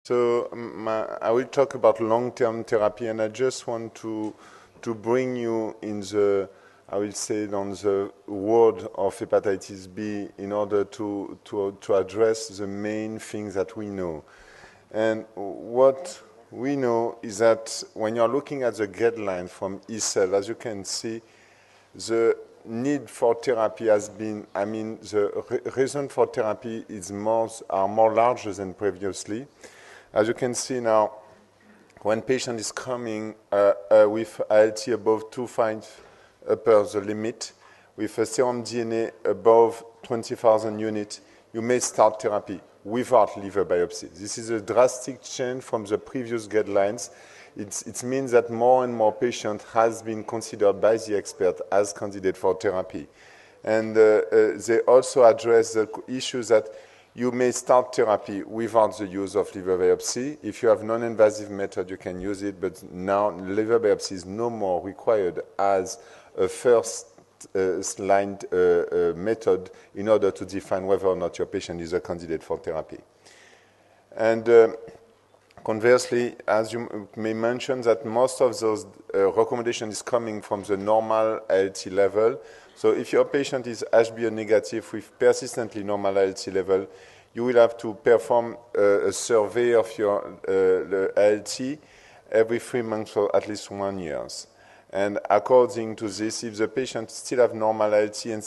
So I will talk about long-term therapy, and I just want to bring you in the, I will say, on the world of hepatitis B in order to address the main things that we know. And what we know is that when you're looking at the guidelines from EASL, as you can see, the need for therapy has been, the reason for therapy are more larger than previously. As you can see now, when patient is coming with ALT above 2.5 upper the limit, with a serum DNA above 20,000 units, you may start therapy without liver biopsy. This is a drastic change from the previous guidelines. It means that more and more patients has been considered by the expert as candidate for therapy. And they also address the issue that you may start therapy without the use of liver biopsy. If you have non-invasive method, you can use it, but now liver biopsy is no more required as a first line method in order to define whether or not your patient is a candidate for therapy. And conversely, as you may mention, that most of those recommendations is coming from the normal ALT level. So if your patient is HbA negative with persistently normal ALT level, you will have to perform a survey of your ALT every 3 months for at least 1 year. And according to this, if the patient still have normal ALT and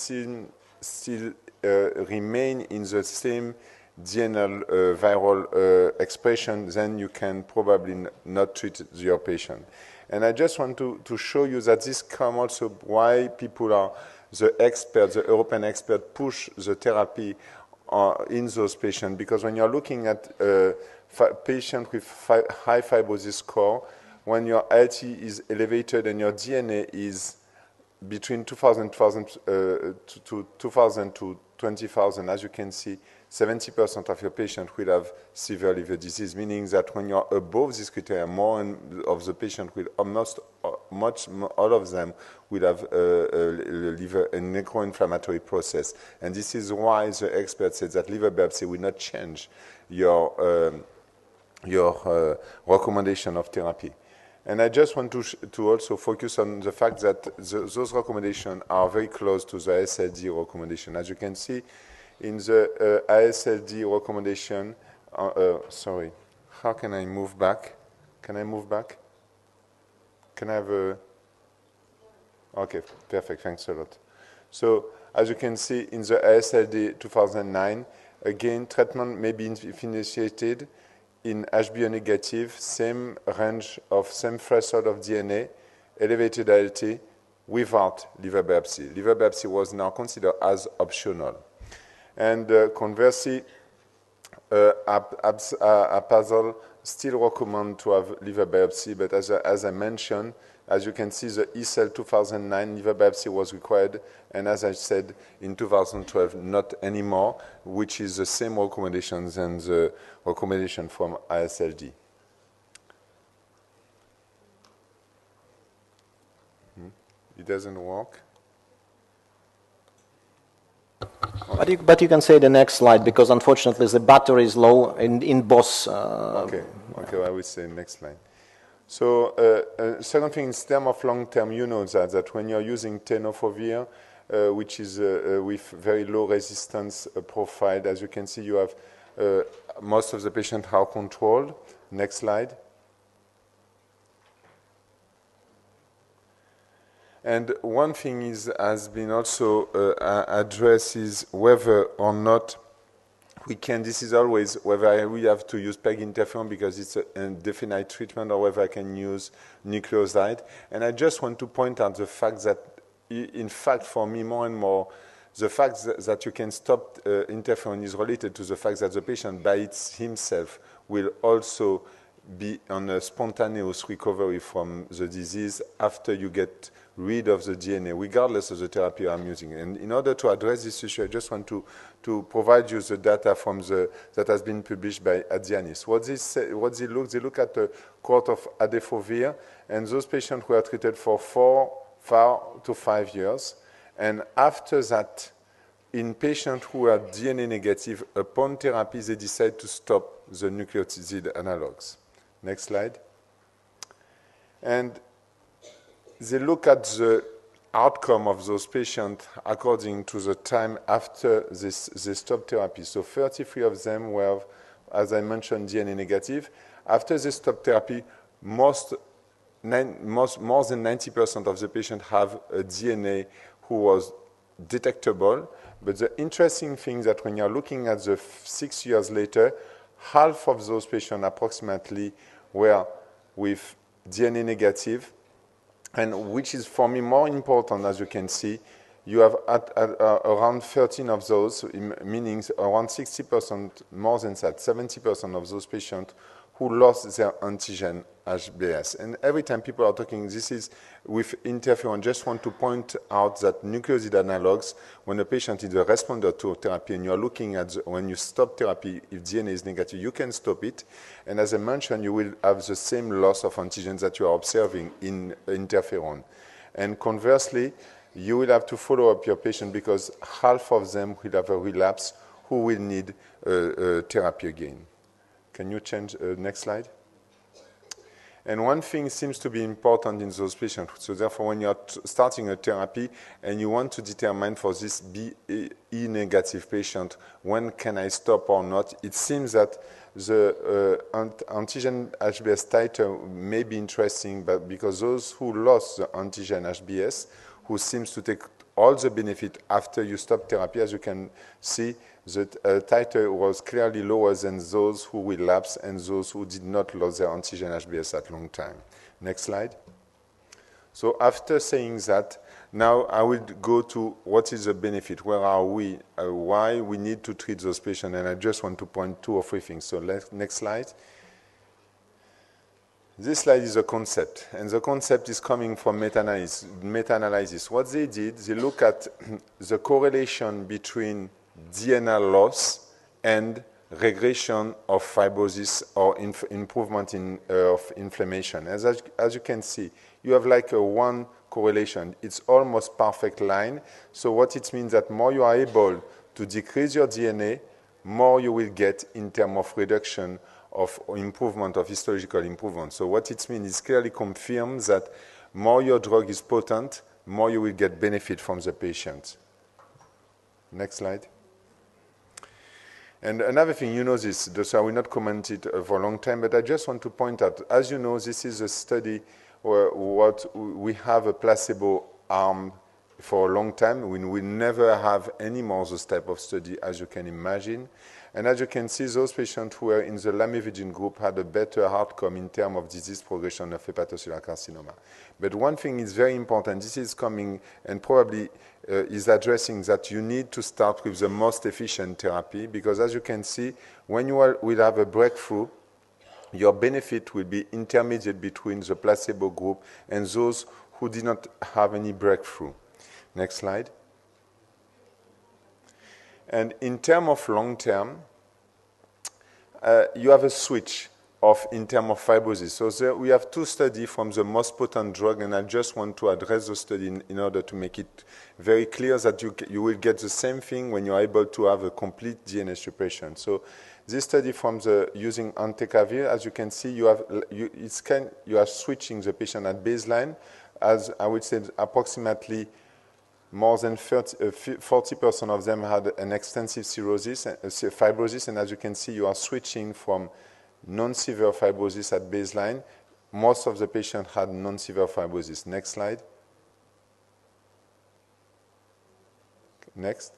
still remain in the same DNL viral expression, then you can probably not treat your patient. And I just want to show you that this comes also why people are, the experts, the European experts, push the therapy in those patients. Because when you're looking at patients with high fibrosis score, when your ALT is elevated and your DNA is between 2,000 to 20,000, as you can see, 70% of your patients will have severe liver disease, meaning that when you're above this criteria, more of the patient will almost all of them will have a necro-inflammatory process. And this is why the expert said that liver biopsy will not change your recommendation of therapy. And I just want to also focus on the fact that those recommendations are very close to the AASLD recommendation. As you can see, in the AASLD recommendation, sorry, how can I move back? Can I move back? Can I have a... Okay, perfect, thanks a lot. So, as you can see, in the AASLD 2009, again, treatment may be initiated in HbA negative, same range of, same threshold of DNA, elevated ALT, without liver biopsy. Liver biopsy was now considered as optional. And conversely, APASL still recommend to have liver biopsy, but as I mentioned, as you can see, the EASL 2009 liver biopsy was required, and as I said, in 2012, not anymore, which is the same recommendations and the recommendation from AASLD. It doesn't work. But you can say the next slide, because unfortunately the battery is low in both. Okay, I will say next slide. So second thing, in terms of long-term, you know that when you're using tenofovir, which is with very low resistance profile, as you can see, you have most of the patients are controlled. Next slide. And one thing has been also addressed is whether or not we can, this is always whether we have to use PEG interferon because it's a definite treatment, or whether I can use nucleoside. And I just want to point out the fact that, in fact, for me, more and more, the fact that you can stop interferon is related to the fact that the patient by himself will also be on a spontaneous recovery from the disease after you get rid of the DNA, regardless of the therapy I'm using. And in order to address this issue, I just want to provide you the data from that has been published by Adianis. They look at the cohort of adefovir, and those patients who are treated for 4 to 5 years. And after that in patients who are DNA negative, upon therapy, they decide to stop the nucleotide analogs. Next slide. And they look at the outcome of those patients according to the time after they stopped therapy. So 33 of them were, as I mentioned, DNA negative. After they stopped therapy, more than 90% of the patients have a DNA who was detectable. But the interesting thing is that when you're looking at the 6 years later, half of those patients approximately were with DNA negative, and which is for me more important, as you can see, you have around 13 of those, meaning around 60%, more than that, 70% of those patients who lost their antigen HBS. And every time people are talking, this is with interferon, just want to point out that nucleoside analogs, when a patient is a responder to therapy and you're looking at when you stop therapy, if DNA is negative, you can stop it. And as I mentioned, you will have the same loss of antigens that you are observing in interferon. And conversely, you will have to follow up your patient because half of them will have a relapse who will need therapy again. Can you change next slide? And one thing seems to be important in those patients. So therefore, when you're starting a therapy and you want to determine for this BE negative patient, when can I stop or not, it seems that the antigen HBS titer may be interesting, but because those who lost the antigen HBS, who seems to take all the benefit after you stop therapy, as you can see, the titer was clearly lower than those who relapsed and those who did not lose their antigen HBS at long time. Next slide. So after saying that, now I will go to what is the benefit, where are we, why we need to treat those patients, and I just want to point 2 or 3 things. So next slide. This slide is a concept, and the concept is coming from meta-analysis. What they did, they look at the correlation between DNA loss and regression of fibrosis or improvement of inflammation. As you can see, you have like a 1 correlation. It's almost perfect line. So what it means that more you are able to decrease your DNA, more you will get in terms of reduction of improvement, of histological improvement. So what it means is clearly confirms that more your drug is potent, more you will get benefit from the patient. Next slide. And another thing, you know this, so I will not comment it for a long time, but I just want to point out, as you know, this is a study where we have a placebo arm for a long time. We will never have any more those type of study, as you can imagine. And as you can see, those patients who were in the lamivudine group had a better outcome in terms of disease progression of hepatocellular carcinoma. But one thing is very important. This is coming and probably is addressing that you need to start with the most efficient therapy because, as you can see, when you will have a breakthrough, your benefit will be intermediate between the placebo group and those who did not have any breakthrough. Next slide. And in terms of long-term, you have a switch in terms of fibrosis. So there we have 2 studies from the most potent drug, and I just want to address the study in order to make it very clear that you will get the same thing when you are able to have a complete DNA suppression. So this study from using entecavir, as you can see, you are switching the patient at baseline, as I would say approximately more than 40% of them had an extensive cirrhosis, fibrosis, and as you can see, you are switching from non-severe fibrosis at baseline. Most of the patients had non-severe fibrosis. Next slide. Next.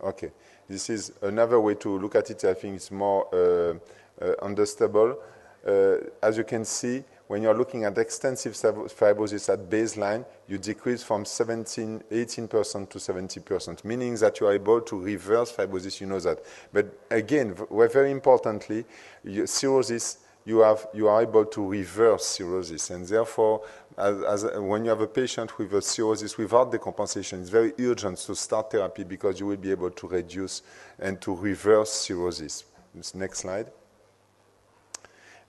Okay. This is another way to look at it. I think it's more understandable. As you can see, when you're looking at extensive fibrosis at baseline, you decrease from 18% to 70%, meaning that you are able to reverse fibrosis, you know that. But again, very importantly, cirrhosis, you are able to reverse cirrhosis. And therefore, when you have a patient with a cirrhosis without decompensation, it's very urgent to start therapy because you will be able to reduce and to reverse cirrhosis. Next slide.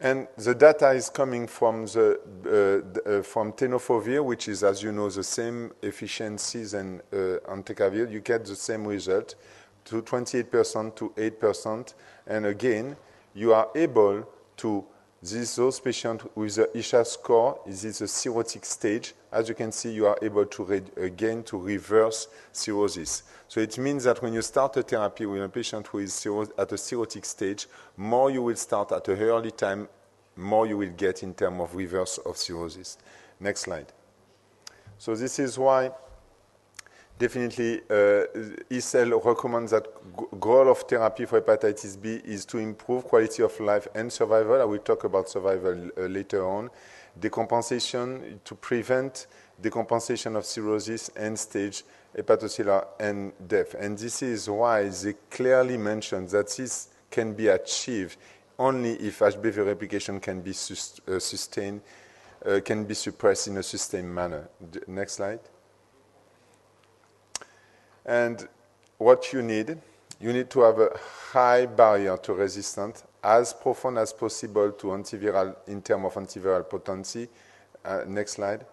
And the data is coming from from tenofovir, which is, as you know, the same efficiencies and entecavir. You get the same result, to 28% to 8%. And again, you are able to, those patients with the Isha score, this is a cirrhotic stage. As you can see, you are able to again to reverse cirrhosis. So it means that when you start a therapy with a patient who is at a cirrhotic stage, more you will start at an early time, more you will get in terms of reverse of cirrhosis. Next slide. So this is why definitely ECEL recommends that goal of therapy for hepatitis B is to improve quality of life and survival. I will talk about survival later on. Decompensation to prevent decompensation of cirrhosis, end-stage hepatocellular, and death. And this is why they clearly mention that this can be achieved only if HBV replication can be sustained, can be suppressed in a sustained manner. Next slide. And what you need to have a high barrier to resistance, as profound as possible to antiviral in terms of antiviral potency. Next slide.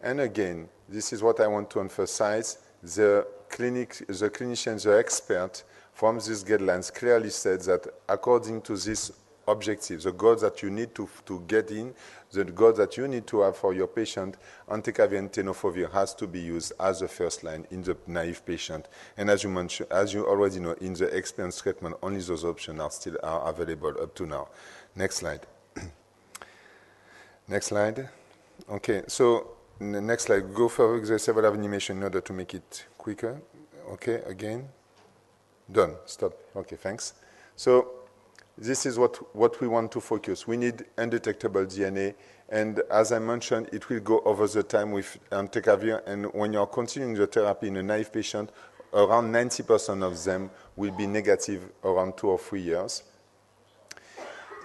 And again, this is what I want to emphasize. The clinicians, the expert from these guidelines clearly said that according to this objective, the goals that you need to get in, the goals that you need to have for your patient, entecavir and tenofovir has to be used as a first line in the naive patient. And as you mentioned, as you already know, in the experienced treatment, only those options are still available up to now. Next slide. Next slide. Okay, so next slide. Go further with the several animation in order to make it quicker. Okay, again. Done. Stop. Okay, thanks. So this is what we want to focus. We need undetectable DNA, and as I mentioned, it will go over the time with entecavir, and when you're continuing the therapy in a naive patient, around 90% of them will be negative around 2 or 3 years.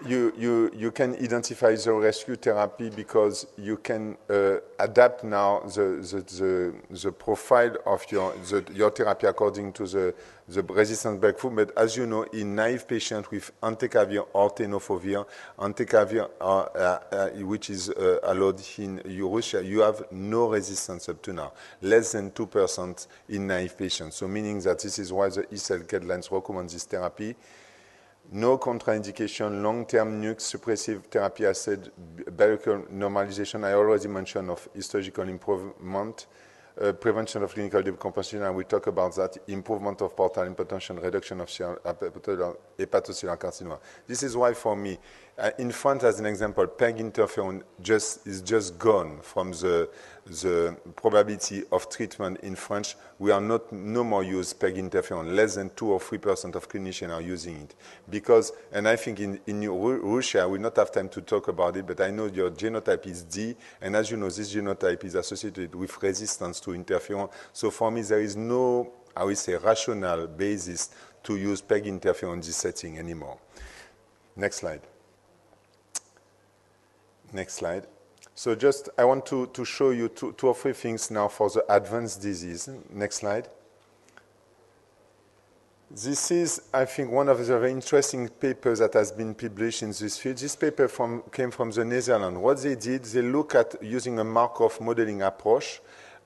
You can identify the rescue therapy because you can adapt now the profile of your therapy according to the resistant breakthrough. But as you know, in naive patients with entecavir or tenofovir, entecavir, which is allowed in Russia, you have no resistance up to now, less than 2% in naive patients. So meaning that this is why the ECEL guidelines recommend this therapy. No contraindication, long-term NUC suppressive therapy, I said, biochemical normalization. I already mentioned of histological improvement, prevention of clinical decomposition, and we talk about that, improvement of portal hypertension, reduction of hepatocellular carcinoma. This is why, for me, in France, as an example, PEG interferon is just gone from the probability of treatment in France. We are no more use PEG interferon. Less than 2 or 3% of clinicians are using it. Because, and I think in Russia, we will not have time to talk about it, but I know your genotype is D, and as you know, this genotype is associated with resistance to interferon. So for me, there is no, I would say, rational basis to use PEG interferon in this setting anymore. Next slide. Next slide. So just, I want to show you two or three things now for the advanced disease. Next slide. This is, I think, one of the very interesting papers that has been published in this field. This paper came from the Netherlands. What they did, they look at using a Markov modeling approach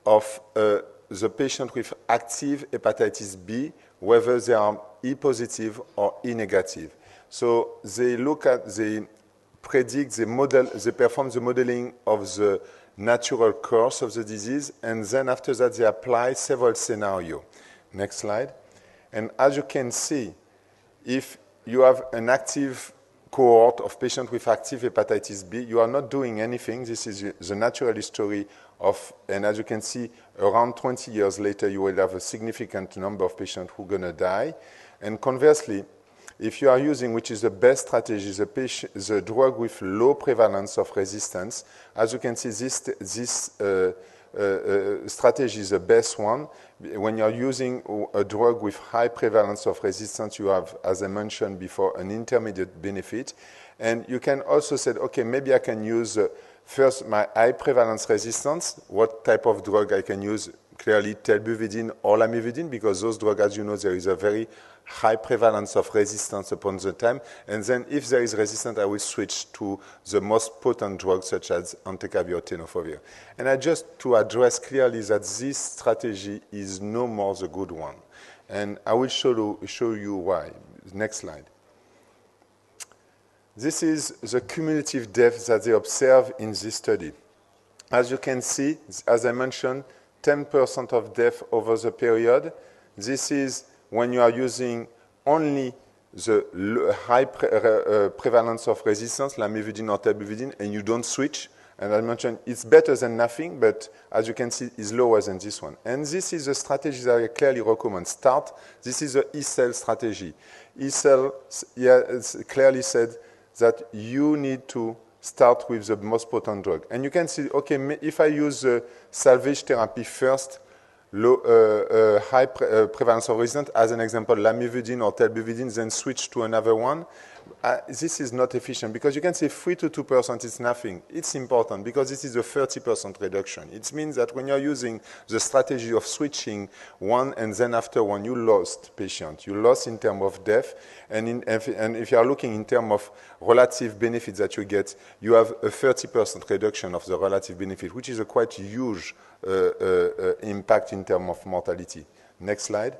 of the patient with active hepatitis B, whether they are E positive or E negative. So they look at, they predict, they perform the modeling of the natural course of the disease, and then after that they apply several scenarios. Next slide. And as you can see, if you have an active cohort of patients with active hepatitis B, you are not doing anything. This is the natural history of, and as you can see, around 20 years later, you will have a significant number of patients who are going to die. And conversely, if you are using, which is the best strategy, the drug with low prevalence of resistance, as you can see, this strategy is the best one. When you're using a drug with high prevalence of resistance, you have, as I mentioned before, an intermediate benefit. And you can also say, okay, maybe I can use first my high prevalence resistance. What type of drug I can use? clearly telbuvidine or lamivudine, because those drugs, as you know, there is a very high prevalence of resistance upon the time. And then if there is resistance, I will switch to the most potent drugs such as entecavir or tenofovir. And I just to address clearly that this strategy is no more the good one. And I will show you why. Next slide. This is the cumulative death that they observe in this study. As you can see, as I mentioned, 10% of death over the period. This is when you are using only the high prevalence of resistance, lamivudine or telbuvidine, and you don't switch. And I mentioned it's better than nothing, but as you can see, it's lower than this one. And this is a strategy that I clearly recommend. Start. This is the ECEL strategy. ECEL clearly said that you need to start with the most potent drug. And you can see, okay, if I use the salvage therapy first, high prevalence of resistance, as an example, lamivudine or telbuvidine, then switch to another one, this is not efficient because you can say 3 to 2% is nothing. It's important because this is a 30% reduction. It means that when you're using the strategy of switching one and then after one, you lost patient. You lost in terms of death. And if you are looking in terms of relative benefits that you get, you have a 30% reduction of the relative benefit, which is a quite huge impact in terms of mortality. Next slide.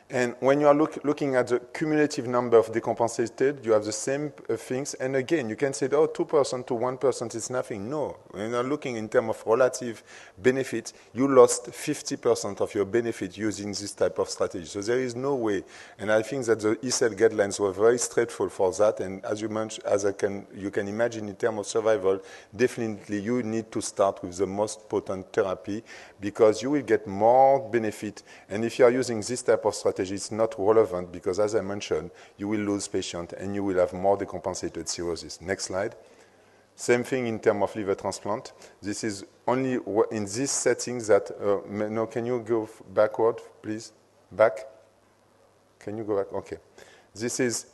And when you are looking at the cumulative number of decompensated, you have the same things. And again, you can say, oh, 2% to 1% is nothing. No. When you are looking in terms of relative benefit, you lost 50% of your benefit using this type of strategy. So there is no way. And I think that the ECEL guidelines were very straightforward for that. And as you mentioned, you can imagine in terms of survival, definitely you need to start with the most potent therapy because you will get more benefit. And if you are using this type of strategy, it's not relevant because, as I mentioned, you will lose patients and you will have more decompensated cirrhosis. Next slide. Same thing in terms of liver transplant. This is only in this setting that, no, can you go backward, please? Back? Can you go back? Okay. This is,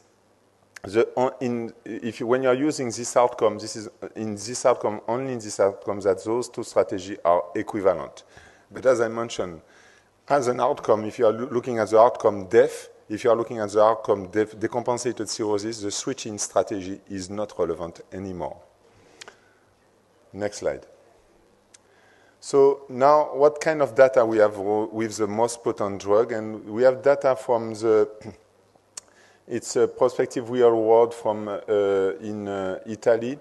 when you are using this outcome, this is in this outcome, only in this outcome that those two strategies are equivalent. But as I mentioned, as an outcome, if you are looking at the outcome death, if you are looking at the outcome decompensated cirrhosis, the switching strategy is not relevant anymore. Next slide. So now what kind of data we have with the most potent drug? And we have data from it's a prospective real world from in Italy.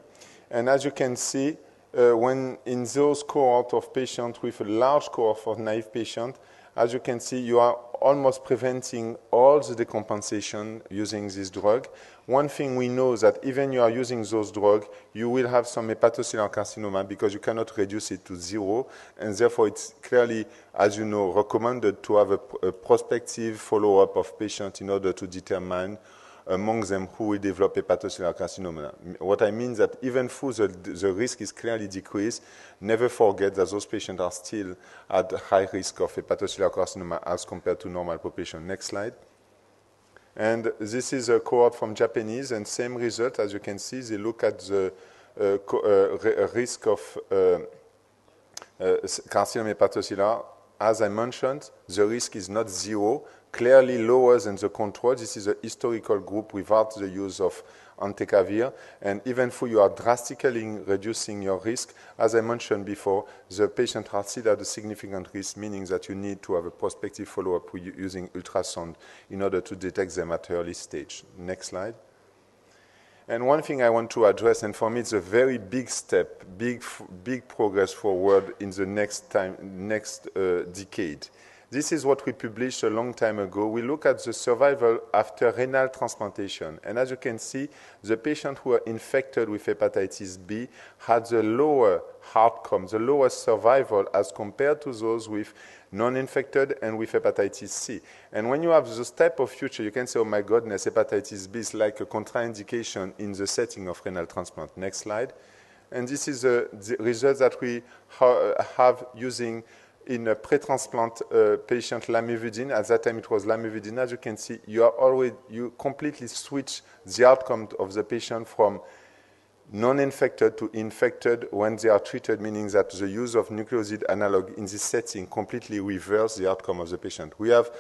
And as you can see, when in those cohort of patients with a large cohort of naive patients, as you can see, you are almost preventing all the decompensation using this drug. One thing we know is that even you are using those drugs, you will have some hepatocellular carcinoma because you cannot reduce it to zero. And therefore, it's clearly, as you know, recommended to have a prospective follow-up of patients in order to determine among them who will develop hepatocellular carcinoma. What I mean is that even though the risk is clearly decreased, never forget that those patients are still at high risk of hepatocellular carcinoma as compared to normal population. Next slide. And this is a cohort from Japanese, and same result. As you can see, they look at the risk of carcinoma hepatocellular. As I mentioned, the risk is not zero, clearly lower than the control. This is a historical group without the use of entecavir. And even though you are drastically reducing your risk, as I mentioned before, the patient are still at a significant risk, meaning that you need to have a prospective follow-up using ultrasound in order to detect them at early stage. Next slide. And one thing I want to address, and for me it's a very big step, big progress forward in the next decade. This is what we published a long time ago. We look at the survival after renal transplantation. And as you can see, the patients who were infected with hepatitis B had the lower outcome, the lowest survival as compared to those with non-infected and with hepatitis C. And when you have this type of future, you can say, oh my goodness, hepatitis B is like a contraindication in the setting of renal transplant. Next slide. And this is the results that we have using in a pre-transplant patient lamivudine. At that time it was lamivudine. As you can see, you completely switch the outcome of the patient from non-infected to infected when they are treated, meaning that the use of nucleoside analog in this setting completely reverses the outcome of the patient. We have,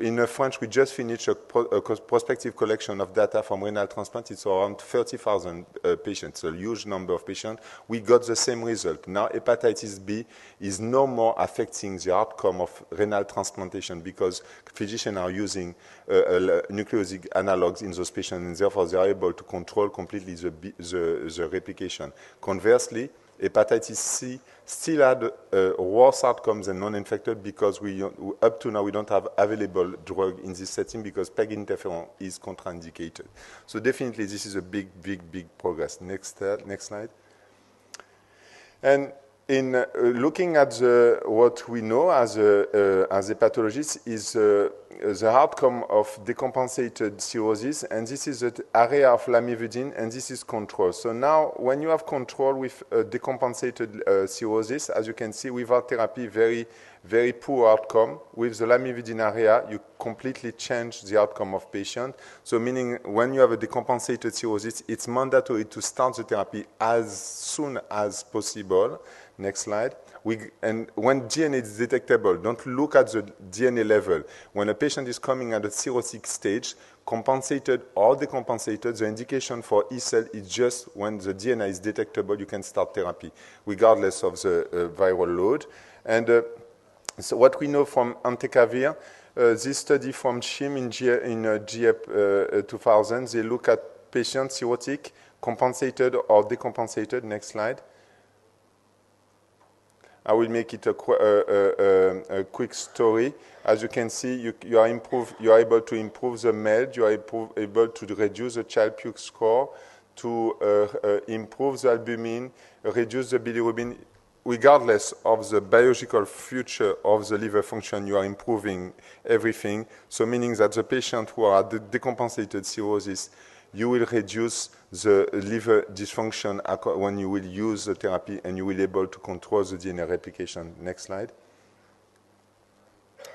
in French, we just finished a prospective collection of data from renal transplant. It's around 30,000 patients, a huge number of patients. We got the same result. Now hepatitis B is no more affecting the outcome of renal transplantation because physicians are using nucleoside analogs in those patients, and therefore they are able to control completely the replication. Conversely, hepatitis C still had worse outcomes than non-infected because up to now we don't have available drug in this setting because PEG interferon is contraindicated. So definitely this is a big progress. Next slide. And in looking at what we know as a pathologist is the outcome of decompensated cirrhosis, and this is the area of lamivudine, and this is control. So now, when you have control with decompensated cirrhosis, as you can see, without therapy, very poor outcome. With the lamivudine area, you completely change the outcome of patient. So meaning, when you have a decompensated cirrhosis, it's mandatory to start the therapy as soon as possible. Next slide. And when DNA is detectable, don't look at the DNA level. When a patient is coming at a cirrhotic stage, compensated or decompensated, the indication for E-cell is just when the DNA is detectable, you can start therapy, regardless of the viral load. And so what we know from entecavir, this study from Shim in GEP 2000, they look at patients cirrhotic, compensated or decompensated. Next slide. I will make it a quick story. As you can see, you are able to improve the MELD, you are able to reduce the Child-Pugh score, to improve the albumin, reduce the bilirubin. Regardless of the biological future of the liver function, you are improving everything. So meaning that the patient who are decompensated cirrhosis, you will reduce the liver dysfunction when you will use the therapy, and you will be able to control the DNA replication. Next slide.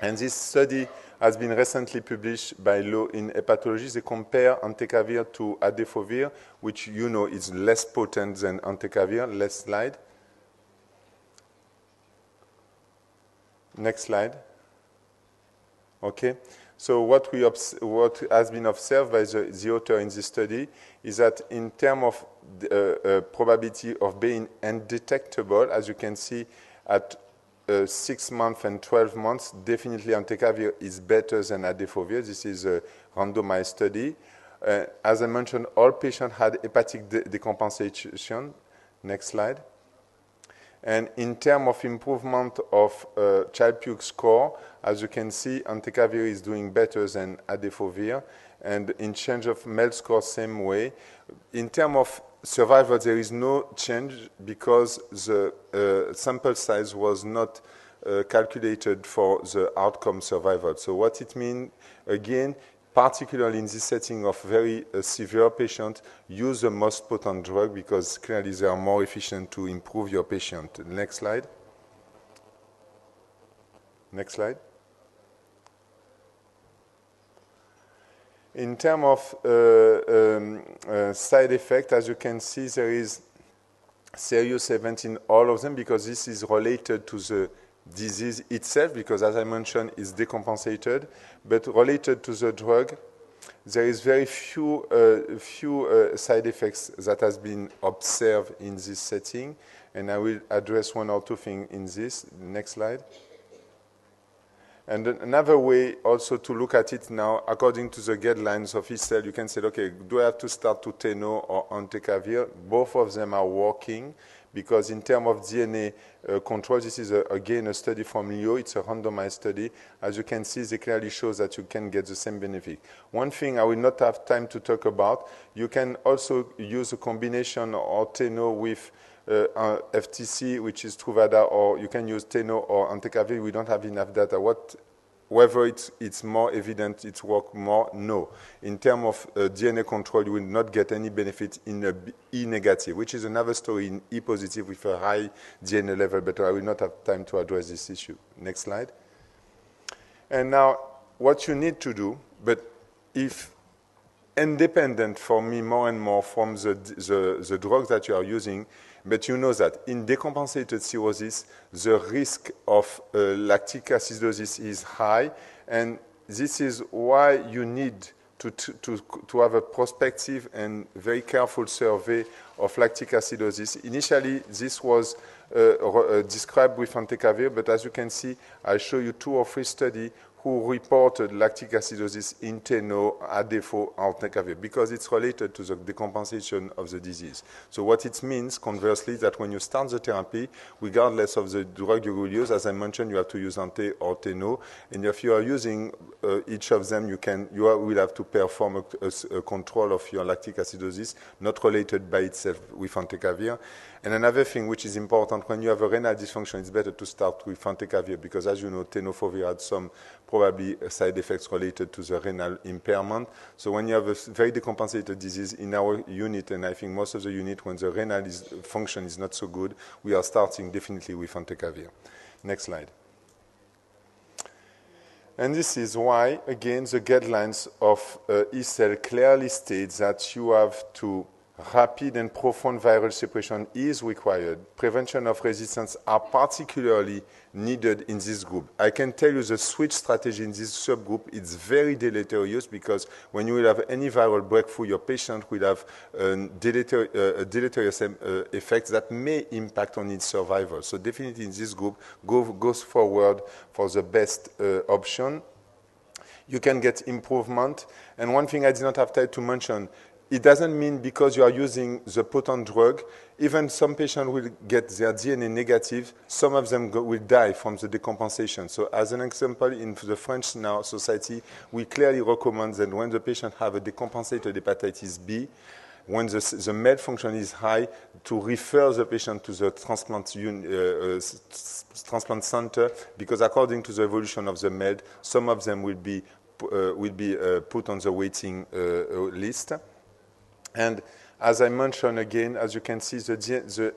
And this study has been recently published by Law in Hepatology. They compare entecavir to adefovir, which you know is less potent than entecavir. Last slide. Next slide. Okay. So what has been observed by the author in this study is that in terms of the, probability of being undetectable, as you can see at 6 months and 12 months, definitely entecavir is better than adefovir. This is a randomized study. As I mentioned, all patients had hepatic decompensation. Next slide. And in terms of improvement of Child-Pugh score, as you can see, entecavir is doing better than adefovir. And in change of MELD score, same way. In terms of survival, there is no change because the sample size was not calculated for the outcome survival. So what it means, again, particularly in this setting of very severe patients, use the most potent drug because clearly they are more efficient to improve your patient. Next slide. Next slide. In terms of side effect, as you can see, there is serious event in all of them because this is related to the disease itself, because as I mentioned, it's decompensated, but related to the drug, there is very few side effects that has been observed in this setting, and I will address one or two things in this. Next slide. And another way also to look at it now, according to the guidelines of E-cell, you can say, okay, do I have to start Tuteno or entecavir? Both of them are working. Because in terms of DNA control, this is, again, a study from Leo. It's a randomized study. As you can see, they clearly shows that you can get the same benefit. One thing I will not have time to talk about, you can also use a combination of Teno with FTC, which is Truvada, or you can use Teno or entecavir. We don't have enough data. Whether it's more evident, it's work more, no. In terms of DNA control, you will not get any benefit in E negative, which is another story in E positive with a high DNA level, but I will not have time to address this issue. Next slide. And now, what you need to do, but if independent for me more and more from the drugs that you are using, but you know that in decompensated cirrhosis, the risk of lactic acidosis is high, and this is why you need to have a prospective and very careful survey of lactic acidosis. Initially, this was described with entecavir, but as you can see, I show you 2 or 3 studies who reported lactic acidosis in TENO, ADEFO, or entecavir, because it's related to the decompensation of the disease. So what it means, conversely, that when you start the therapy, regardless of the drug you will use, as I mentioned, you have to use ante or TENO, and if you are using each of them, you will have to perform a control of your lactic acidosis, not related by itself with entecavir. And another thing which is important, when you have a renal dysfunction, it's better to start with entecavir, because as you know, tenofovir had some probably side effects related to the renal impairment. So when you have a very decompensated disease in our unit, and I think most of the unit, when the renal function is not so good, we are starting definitely with entecavir. Next slide. And this is why, again, the guidelines of ECEL clearly states that you have to rapid and profound viral suppression is required. Prevention of resistance are particularly needed in this group. I can tell you the switch strategy in this subgroup is very deleterious, because when you will have any viral breakthrough, your patient will have deleterious effects that may impact on its survival. So definitely in this group, goes forward for the best option. You can get improvement. And one thing I did not have time to mention, it doesn't mean because you are using the potent drug, even some patients will get their DNA negative, some of them will die from the decompensation. So as an example, in the French now society, we clearly recommend that when the patient have a decompensated hepatitis B, when the MED function is high, to refer the patient to the transplant center, because according to the evolution of the MED, some of them will be put on the waiting list. And as I mentioned again, as you can see, the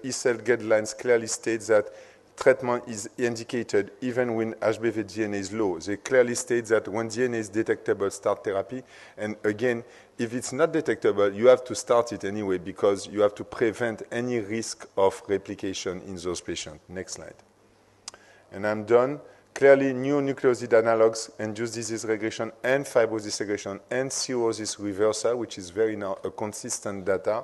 ECEL guidelines clearly state that treatment is indicated even when HBV DNA is low. They clearly state that when DNA is detectable, start therapy. And again, if it's not detectable, you have to start it anyway, because you have to prevent any risk of replication in those patients. Next slide. And I'm done. Clearly, new nucleoside analogs induce disease regression and fibrosis regression and cirrhosis reversal, which is very now a consistent data.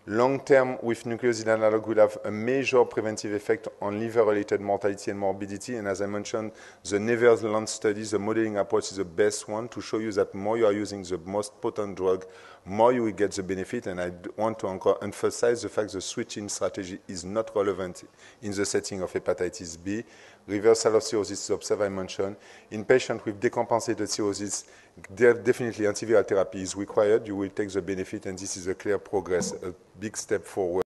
Long-term with nucleoside analog will have a major preventive effect on liver-related mortality and morbidity. And as I mentioned, the Netherlands study, the modeling approach is the best one to show you that more you are using the most potent drug, more you will get the benefit. And I want to emphasize the fact the switching strategy is not relevant in the setting of hepatitis B. Reversal of cirrhosis is observed, I mentioned. In patients with decompensated cirrhosis, definitely antiviral therapy is required. You will take the benefit, and this is a clear progress, a big step forward.